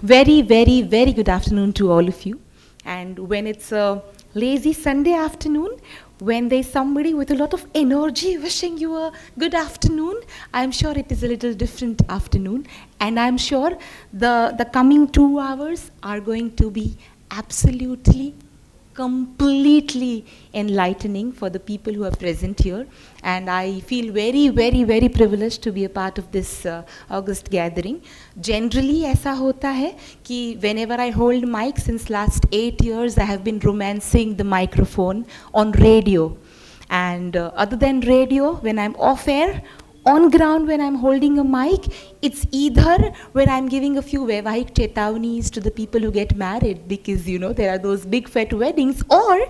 Very, very, very good afternoon to all of you. And when it's a lazy Sunday afternoon, when there's somebody with a lot of energy wishing you a good afternoon, I'm sure it is a little different afternoon. And I'm sure the coming 2 hours are going to be absolutely completely enlightening for the people who are present here, and I feel very, very, very privileged to be a part of this August gathering. Generally, ऐसा होता है कि whenever I hold mic since last 8 years, I have been romancing the microphone on radio, and other than radio, when I'm off air, on ground when I'm holding a mic, it's either when I'm giving a few Vaivahik Chetavnis to the people who get married, because you know there are those big fat weddings, or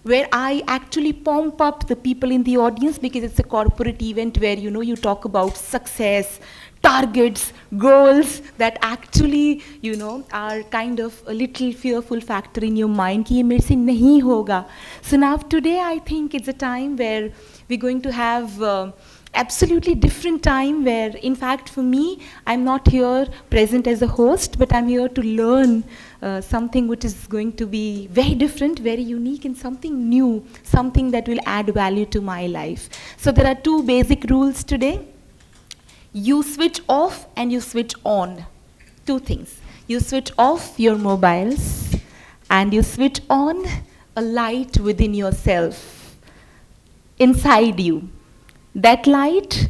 where I actually pump up the people in the audience because it's a corporate event where you know you talk about success, targets, goals that actually you know are kind of a little fearful factor in your mind कि ये मेरे से नहीं होगा. So now today I think it's a time where we're going to have absolutely different time where, in fact, for me, I'm not here present as a host, but I'm here to learn something which is going to be very different, very unique, and something new, something that will add value to my life. So there are two basic rules today. You switch off and you switch on. Two things. You switch off your mobiles and you switch on a light within yourself, inside you. That light,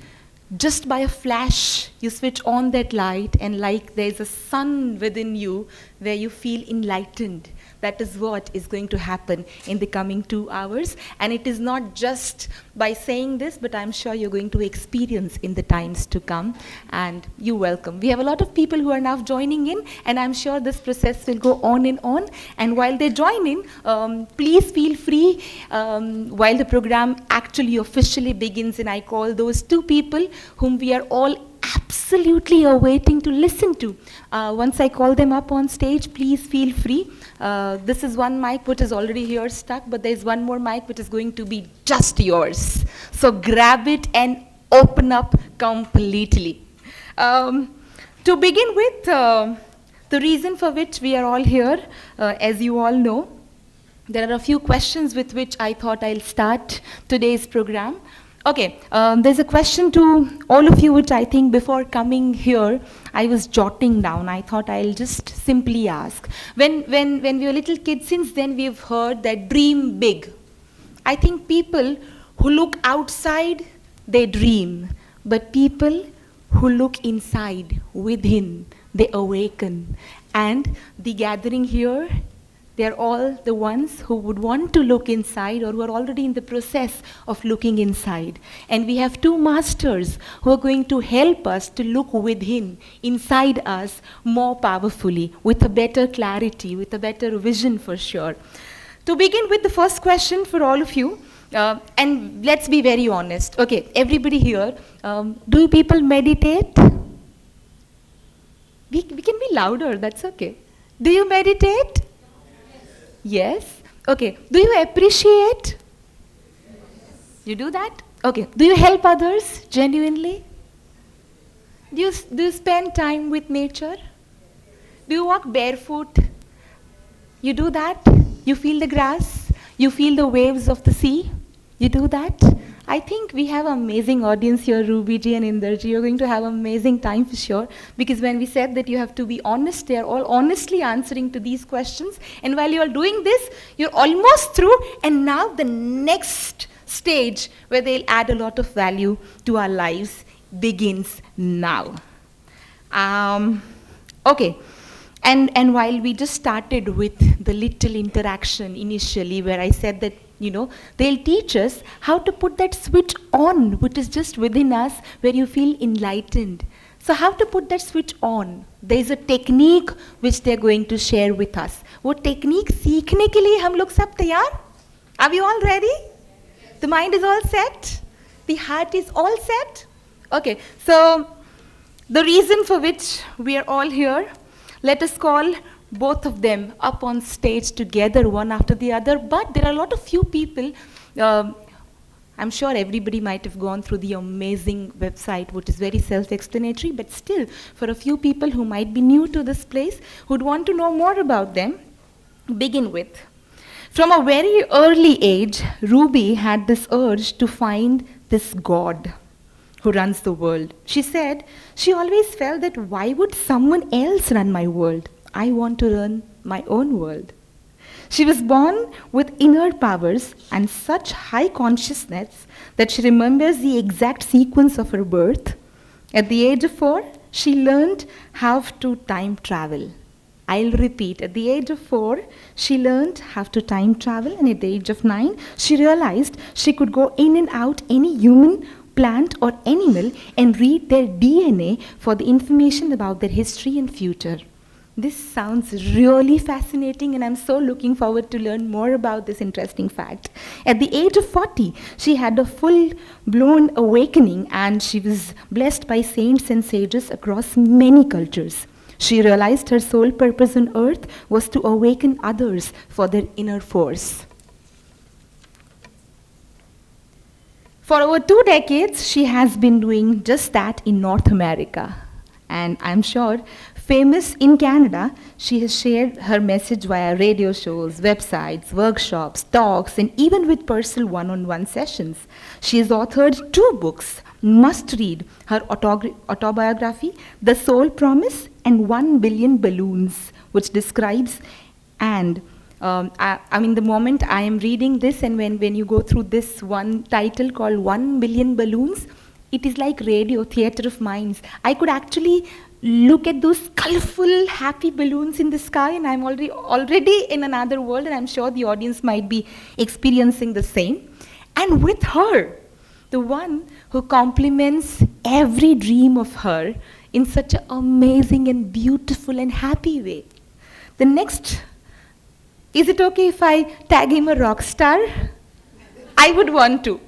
just by a flash, you switch on that light, and like there's a sun within you where you feel enlightened. That is what is going to happen in the coming 2 hours. And it is not just by saying this, but I'm sure you're going to experience in the times to come. And you're welcome. We have a lot of people who are now joining in, and I'm sure this process will go on and on. And while they join in, please feel free while the program actually officially begins, and I call those two people whom we are all absolutely awaiting to listen to. Once I call them up on stage, please feel free. This is one mic which is already here stuck, but there's one more mic which is going to be just yours. So grab it and open up completely. To begin with, the reason for which we are all here, as you all know, there are a few questions with which I thought I'll start today's program. Okay, there's a question to all of you which I think before coming here, I was jotting down. I thought I'll just simply ask. When we were little kids, since then we've heard that dream big. I think people who look outside, they dream. But people who look inside, within, they awaken. And the gathering here, they're all the ones who would want to look inside or who are already in the process of looking inside. And we have two masters who are going to help us to look within, inside us, more powerfully, with a better clarity, with a better vision for sure. To begin with the first question for all of you, and let's be very honest. Okay, everybody here, do you people meditate? We can be louder, that's okay. Do you meditate? Yes. Okay. Do you appreciate? You do that? Okay. Do you help others genuinely? Do you spend time with nature? Do you walk barefoot? You do that? You feel the grass? You feel the waves of the sea? You do that? I think we have an amazing audience here, Ruby ji and Inder ji. You're going to have an amazing time for sure. Because when we said that you have to be honest, they are all honestly answering to these questions. And while you're doing this, you're almost through. And now the next stage where they'll add a lot of value to our lives begins now. Okay. And while we just started with the little interaction initially where I said that, you know, they'll teach us how to put that switch on, which is just within us, where you feel enlightened. So how to put that switch on? There's a technique which they're going to share with us. वो technique सीखने के लिए हम लोग सब तैयार? Are we all ready? The mind is all set? The heart is all set? Okay, so the reason for which we are all here, let us call both of them up on stage together, one after the other. But there are a lot of few people I'm sure everybody might have gone through the amazing website, which is very self-explanatory, but still, for a few people who might be new to this place, who'd want to know more about them, begin with. From a very early age, Ruby had this urge to find this God who runs the world. She said she always felt that why would someone else run my world? I want to run my own world. She was born with inner powers and such high consciousness that she remembers the exact sequence of her birth. At the age of 4, she learned how to time travel. I'll repeat, at the age of 4, she learned how to time travel, and at the age of 9, she realized she could go in and out any human, plant or animal and read their DNA for the information about their history and future. This sounds really fascinating, and I'm so looking forward to learn more about this interesting fact. At the age of 40, she had a full-blown awakening, and she was blessed by saints and sages across many cultures. She realized her sole purpose on earth was to awaken others for their inner force. For over 2 decades, she has been doing just that in North America. And I'm sure, famous in Canada, she has shared her message via radio shows, websites, workshops, talks, and even with personal one-on-one sessions. She has authored 2 books, must read, her autobiography, The Soul Promise, and 1 Billion Balloons, which describes and I mean, the moment I am reading this, and when you go through this one title called 1 Billion Balloons, it is like radio, theater of minds. I could actually look at those colorful, happy balloons in the sky, and I'm already in another world, and I'm sure the audience might be experiencing the same. And with her, the one who complements every dream of her in such an amazing and beautiful and happy way. The next, is it okay if I tag him a rock star? I would want to.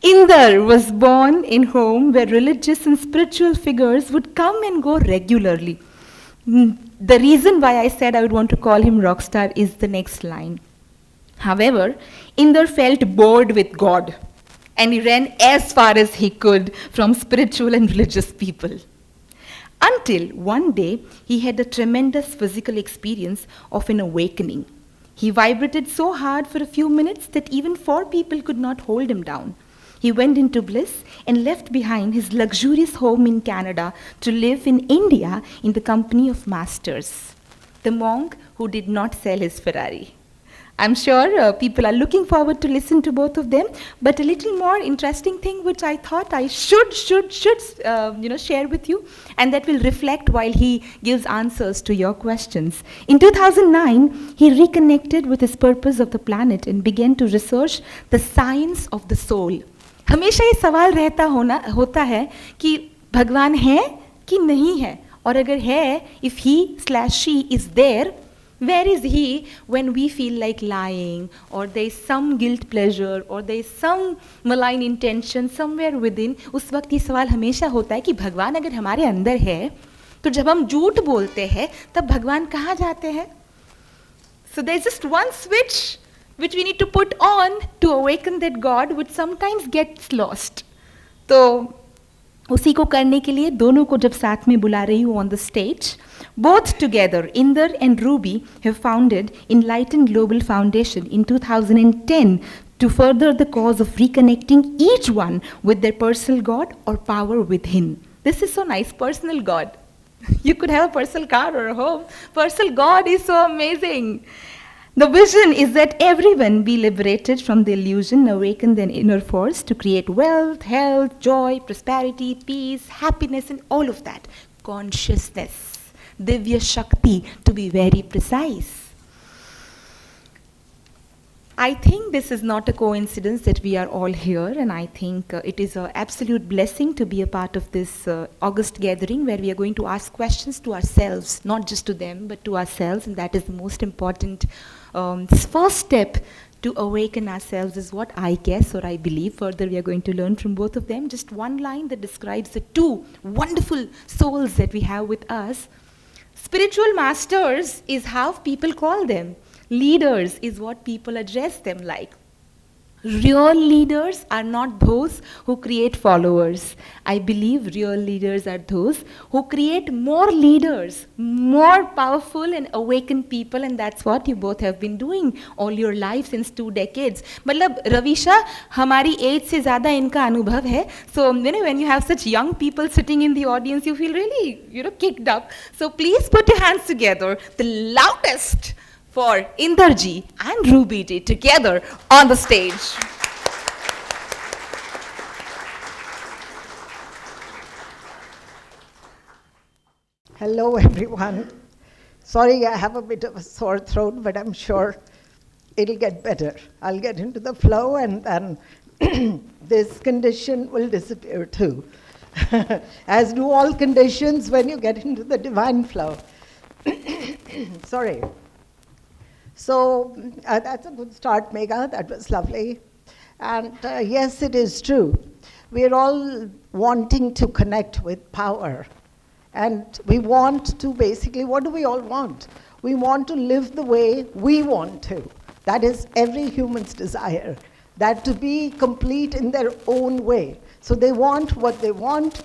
Inder was born in a home where religious and spiritual figures would come and go regularly. The reason why I said I would want to call him rock star is the next line. However, Inder felt bored with God, and he ran as far as he could from spiritual and religious people. Until one day, he had a tremendous physical experience of an awakening. He vibrated so hard for a few minutes that even 4 people could not hold him down. He went into bliss and left behind his luxurious home in Canada to live in India in the company of masters, the monk who did not sell his Ferrari. I'm sure people are looking forward to listen to both of them, but a little more interesting thing which I thought I should share with you, and that will reflect while he gives answers to your questions. In 2009, he reconnected with his purpose of the planet and began to research the science of the soul. हमेशा ये सवाल होता है कि भगवान है कि नहीं है, और अगर है, if he/she is there, where is he when we feel like lying, or there is some guilt pleasure, or there is some malign intention somewhere within? उस वक्त ये सवाल हमेशा होता है कि भगवान अगर हमारे अंदर है, तो जब हम झूठ बोलते हैं, तब भगवान कहाँ जाते हैं? So there is just one switch which we need to put on to awaken that God, which sometimes gets lost. तो उसी को करने के लिए दोनों को जब साथ में बुला रही हूँ on the stage, both together, Inder and Ruby have founded Inlighten Global Foundation in 2010 to further the cause of reconnecting each one with their personal God or power within. This is so nice, personal God. You could have a personal car or a home. Personal God is so amazing. The vision is that everyone be liberated from the illusion, awaken their inner force to create wealth, health, joy, prosperity, peace, happiness, and all of that. Consciousness, Divya Shakti, to be very precise. I think this is not a coincidence that we are all here, and I think it is an absolute blessing to be a part of this August gathering where we are going to ask questions to ourselves, not just to them, but to ourselves, and that is the most important first step to awaken ourselves is what I guess or I believe. Further, we are going to learn from both of them. Just one line that describes the 2 wonderful souls that we have with us. Spiritual masters is how people call them. Leaders is what people address them like. Real leaders are not those who create followers. I believe real leaders are those who create more leaders, more powerful and awakened people, and that's what you both have been doing all your life since 2 decades. मतलब रविशा हमारी as से ज़्यादा इनका अनुभव है. So when you have such young people sitting in the audience, you feel really kicked up. So please put your hands together, the loudest, for Inderji and Ruby together on the stage. Hello, everyone. Sorry, I have a bit of a sore throat, but I'm sure it'll get better. I'll get into the flow, and then this condition will disappear too. As do all conditions when you get into the divine flow. Sorry. So that's a good start, Megha. That was lovely. And yes, it is true. We're all wanting to connect with power. And we want to basically, what do we all want? We want to live the way we want to. That is every human's desire, that to be complete in their own way. So they want what they want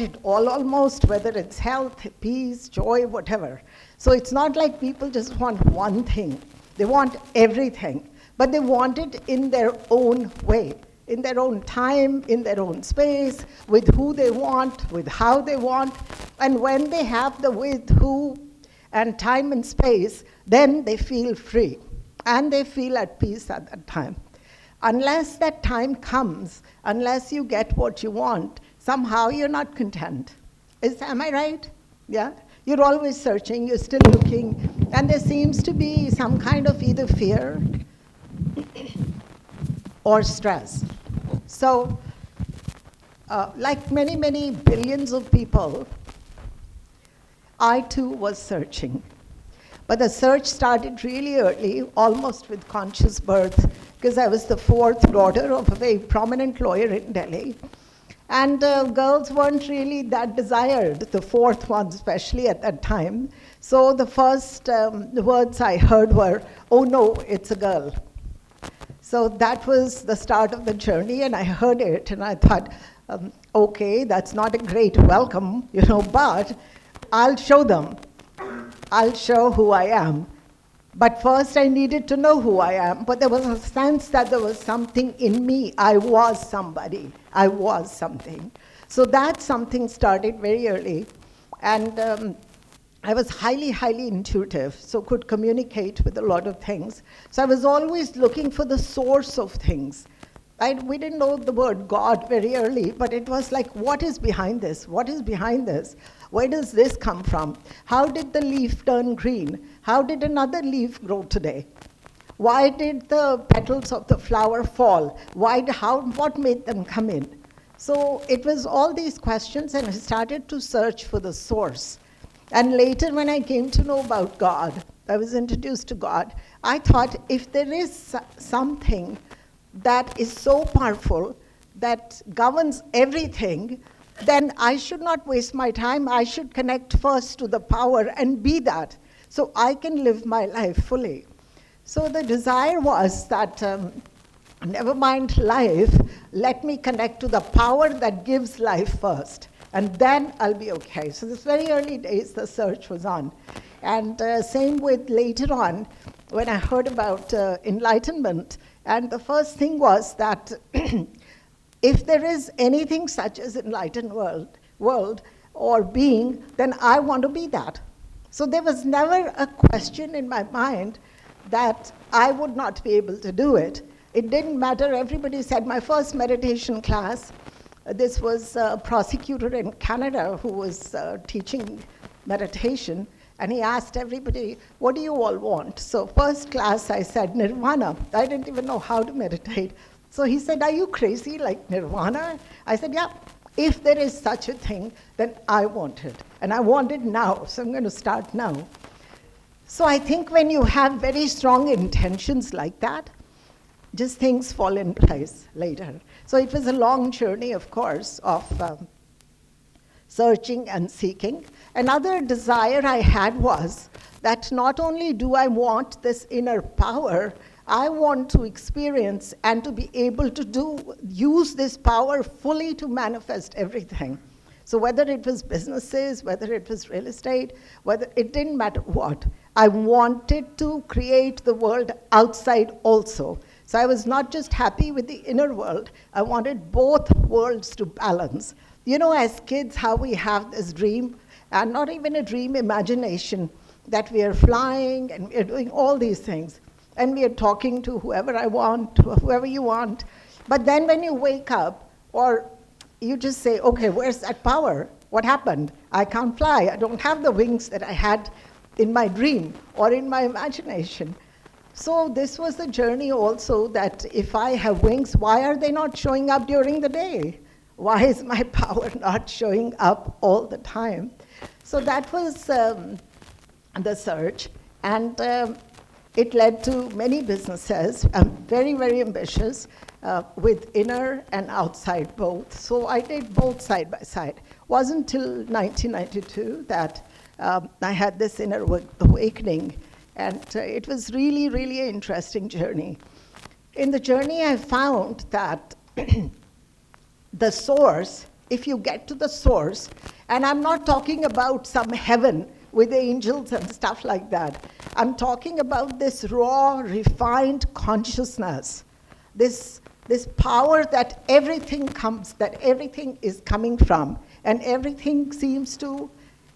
it all almost, whether it's health, peace, joy, whatever. So it's not like people just want one thing. They want everything, but they want it in their own way, in their own time, in their own space, with who they want, with how they want. And when they have the with, who, and time and space, then they feel free, and they feel at peace at that time. Unless that time comes, unless you get what you want, somehow you're not content. Am I right? Yeah? You're always searching, you're still looking, and there seems to be some kind of either fear or stress. So, like many, many billions of people, I too was searching. But the search started really early, almost with conscious birth, because I was the fourth daughter of a very prominent lawyer in Delhi. And girls weren't really that desired, the fourth one especially at that time. So the first words I heard were, "Oh no, it's a girl." So that was the start of the journey, and I heard it, and I thought, okay, that's not a great welcome, but I'll show them. I'll show who I am. But first I needed to know who I am, but there was a sense that there was something in me. I was somebody. I was something. So that something started very early, and I was highly, highly intuitive, so could communicate with a lot of things. So I was always looking for the source of things. We didn't know the word God very early, but it was like, what is behind this? What is behind this? Where does this come from? How did the leaf turn green? How did another leaf grow today? Why did the petals of the flower fall? What made them come in? So it was all these questions, and I started to search for the source. And later, when I came to know about God, I was introduced to God, I thought, if there is something that is so powerful, that governs everything, then I should not waste my time. I should connect first to the power and be that, so I can live my life fully. So the desire was that, never mind life, let me connect to the power that gives life first, and then I'll be okay. So this very early days, the search was on. And same with later on, when I heard about enlightenment, and the first thing was that if there is anything such as enlightened world or being, then I want to be that. So there was never a question in my mind that I would not be able to do it. It didn't matter. Everybody said, my first meditation class, this was a prosecutor in Canada who was teaching meditation, and he asked everybody, what do you all want? So first class I said, nirvana. I didn't even know how to meditate. So he said, are you crazy, like nirvana? I said, yeah, if there is such a thing, then I want it. And I want it now, so I'm going to start now. So I think when you have very strong intentions like that, just things fall in place later. So it was a long journey, of course, of searching and seeking. Another desire I had was that not only do I want this inner power, I want to experience and to be able to use this power fully to manifest everything. So whether it was businesses, whether it was real estate, whether it didn't matter what, I wanted to create the world outside also. So I was not just happy with the inner world, I wanted both worlds to balance. You know, as kids, how we have this dream, and not even a dream, imagination, that we are flying and we are doing all these things. And we are talking to whoever I want, whoever you want. But then when you wake up, or you just say, okay, where's that power? What happened? I can't fly. I don't have the wings that I had in my dream or in my imagination. So this was the journey also, that if I have wings, why are they not showing up during the day? Why is my power not showing up all the time? So that was the search. And it led to many businesses. I'm very, very ambitious with inner and outside both. So I did both side by side. Wasn't until 1992 that I had this inner awakening. And it was really, really an interesting journey. In the journey, I found that the source, if you get to the source, and I'm not talking about some heaven with angels and stuff like that. I'm talking about this raw, refined consciousness, this power that everything is coming from, and everything seems to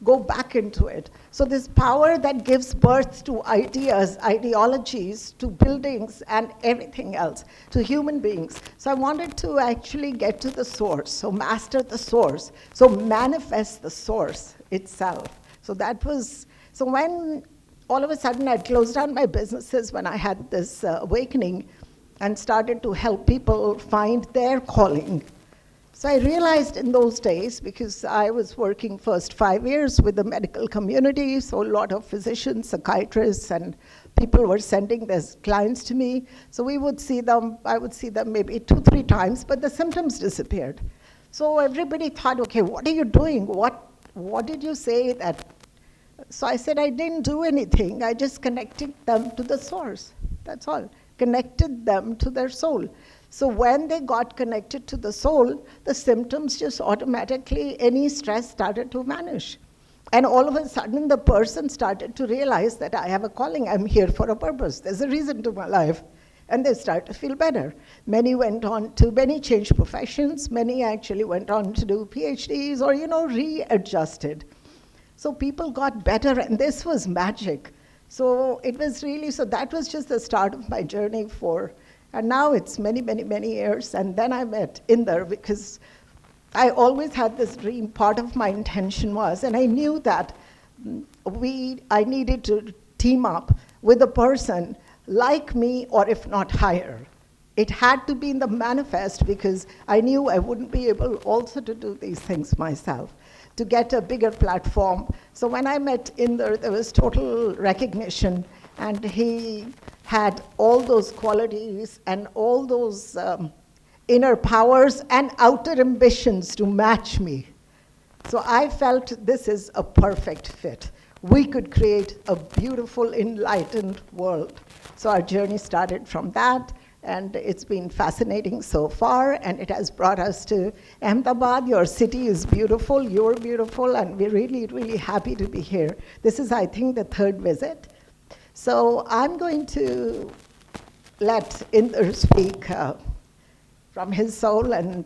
go back into it. So this power that gives birth to ideas, ideologies, to buildings, and everything else, to human beings. So I wanted to actually get to the source, so master the source, so manifest the source itself. So that was, so when all of a sudden I closed down my businesses when I had this awakening and started to help people find their calling. So I realized in those days, because I was working first 5 years with the medical community, so a lot of physicians, psychiatrists, and people were sending their clients to me. So we would see them, I would see them maybe 2-3 times, but the symptoms disappeared. So everybody thought, okay, what are you doing? What did you say that? So I said, I didn't do anything. I just connected them to the source. That's all. Connected them to their soul. So when they got connected to the soul, the symptoms just automatically, any stress started to vanish. And all of a sudden, the person started to realize that I have a calling. I'm here for a purpose. There's a reason to my life. And they start to feel better. Many changed professions. Many actually went on to do PhDs or, readjusted. So people got better, and this was magic. So it was really, so that was just the start of my journey and now it's many, many, many years. And then I met Inder, because I always had this dream. Part of my intention was, and I knew that I needed to team up with a person like me, or if not higher. It had to be in the manifest, because I knew I wouldn't be able also to do these things myself, to get a bigger platform. So when I met Inder, there was total recognition, and he had all those qualities and all those inner powers and outer ambitions to match me. So I felt this is a perfect fit. We could create a beautiful, enlightened world. So our journey started from that, and it's been fascinating so far, and it has brought us to Ahmedabad. Your city is beautiful, you're beautiful, and we're really, really happy to be here. This is, I think, the 3rd visit. So I'm going to let Inder speak from his soul, and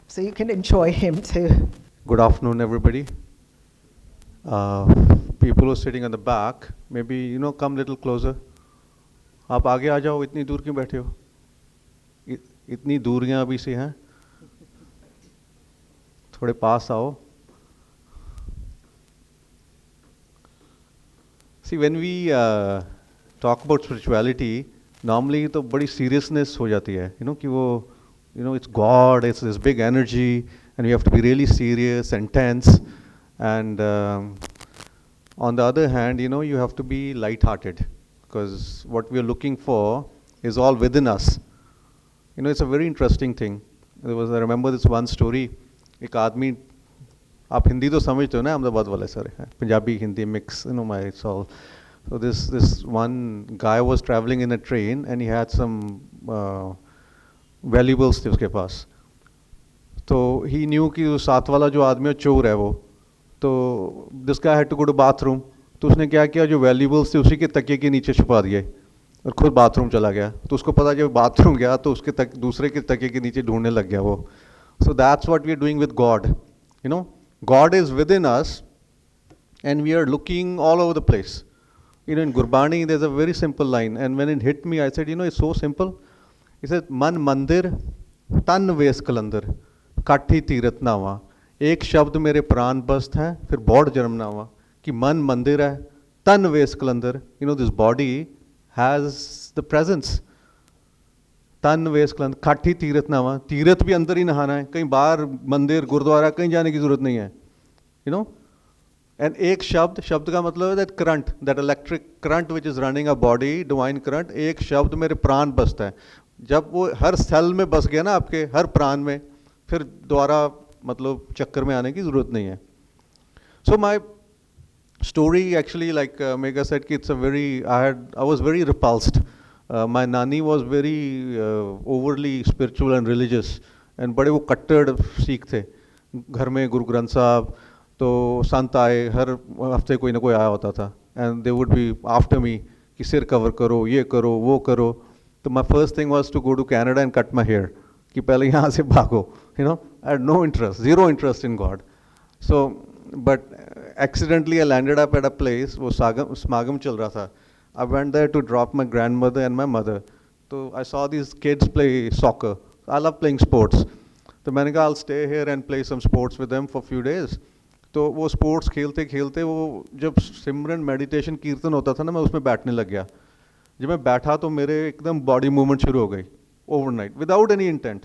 so you can enjoy him too. Good afternoon, everybody. People who are sitting on the back, maybe, come a little closer. आप आगे आ जाओ, इतनी दूर क्यों बैठे हो? इतनी दूरियां अभी से हैं, थोड़े पास आओ. See, when we talk about spirituality, normally तो बड़ी seriousness हो जाती है, कि वो, it's God, it's this big energy, and you have to be really serious and tense. And on the other hand, you have to be light-hearted, because what we are looking for is all within us. It's a very interesting thing. I remember this one story. एक आदमी, आप हिंदी तो समझते हो ना, अहमदाबाद वाले सारे, Punjabi Hindi mix, it's all So this one guy was traveling in a train and he had some valuables थे उसके पास. तो he knew कि वो साथ वाला जो आदमी है चोर है वो. तो this guy had to go to bathroom. तो उसने क्या किया, जो valuables थे उसी के तकिए के नीचे छुपा दिए और खुद बाथरूम चला गया. तो उसको पता जब बाथरूम गया तो उसके दूसरे के तकिए के नीचे ढूंढने लग गया वो. So that's what we are doing with God. You know, God is within us and we are looking all over the place. You know, in Gurbani there's a very simple line, and when it hit me I said, you know, it's so simple. He said, Man mandir tan ves kalandar काठी तीरथ नावा. एक शब्द मेरे प्राण बस्त है फिर बौड़ जन्म नावा. कि मन मंदिर है तन वेस कलंदर. You know, this body has the presence. तन वेस कलंदर काठी तीरथ नावा. तीरथ भी अंदर ही नहाना है, कहीं बाहर मंदिर गुरुद्वारा कहीं जाने की जरूरत नहीं है. You know, and एक शब्द, शब्द का मतलब है that current, that electric current which is running a body, divine current. एक शब्द मेरे प्राण बसता है. जब वो हर सेल में बस गया ना आपके, हर प्राण में, फिर दोबारा मतलब चक्कर में आने की ज़रूरत नहीं है. So my story actually, like Megha said, it's a very, I was very repulsed. My nani was very overly spiritual and religious, and बड़े वो कट्टर सिख थे. घर में गुरु ग्रंथ साहब, तो संत आए, हर हफ्ते कोई ना कोई आया होता था. And they would be after me कि सिर कवर करो, ये करो, वो करो. तो my first thing was to go to Canada and cut my hair. कि पहले यहाँ से भागो. You know, I had no interest, zero interest in God. So, but accidentally I landed up at a place वो समागम चल रहा था. I went there to drop my grandmother and my mother. So I saw these kids play soccer. I love playing sports. तो मैंने कहा I'll stay here and play some sports with them for few days. तो वो sports खेलते खेलते वो जब सिमरन meditation कीर्तन होता था ना, मैं उसमें बैठने लग गया. जब मैं बैठा तो मेरे एकदम बॉडी मूवमेंट शुरू हो गई ओवरनाइट, विदाउट एनी इंटेंट.